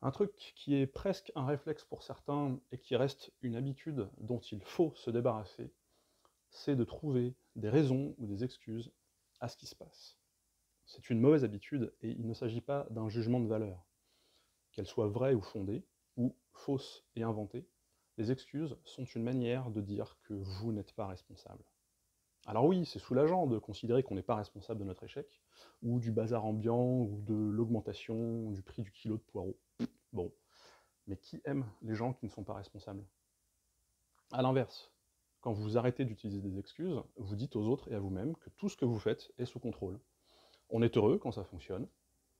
Un truc qui est presque un réflexe pour certains et qui reste une habitude dont il faut se débarrasser, c'est de trouver des raisons ou des excuses à ce qui se passe. C'est une mauvaise habitude et il ne s'agit pas d'un jugement de valeur. Qu'elle soit vraie ou fondée, ou fausse et inventée, les excuses sont une manière de dire que vous n'êtes pas responsable. Alors oui, c'est soulageant de considérer qu'on n'est pas responsable de notre échec, ou du bazar ambiant, ou de l'augmentation du prix du kilo de poireaux. Bon, mais qui aime les gens qui ne sont pas responsables? À l'inverse, quand vous arrêtez d'utiliser des excuses, vous dites aux autres et à vous-même que tout ce que vous faites est sous contrôle. On est heureux quand ça fonctionne,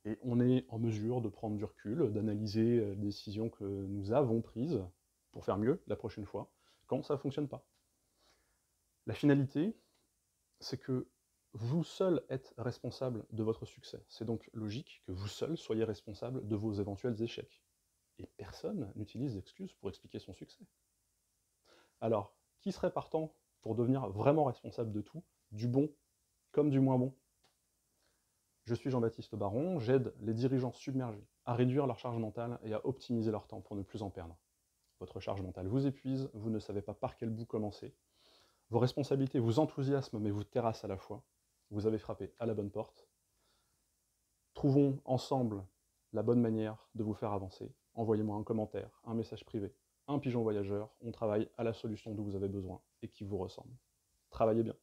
et on est en mesure de prendre du recul, d'analyser les décisions que nous avons prises pour faire mieux la prochaine fois, quand ça ne fonctionne pas. La finalité, c'est que vous seul êtes responsable de votre succès. C'est donc logique que vous seul soyez responsable de vos éventuels échecs. Et personne n'utilise d'excuses pour expliquer son succès. Alors, qui serait partant pour devenir vraiment responsable de tout, du bon comme du moins bon? Je suis Jean-Baptiste Baron, j'aide les dirigeants submergés à réduire leur charge mentale et à optimiser leur temps pour ne plus en perdre. Votre charge mentale vous épuise, vous ne savez pas par quel bout commencer. Vos responsabilités vous enthousiasment mais vous terrassent à la fois. Vous avez frappé à la bonne porte. Trouvons ensemble la bonne manière de vous faire avancer. Envoyez-moi un commentaire, un message privé, un pigeon voyageur. On travaille à la solution dont vous avez besoin et qui vous ressemble. Travaillez bien.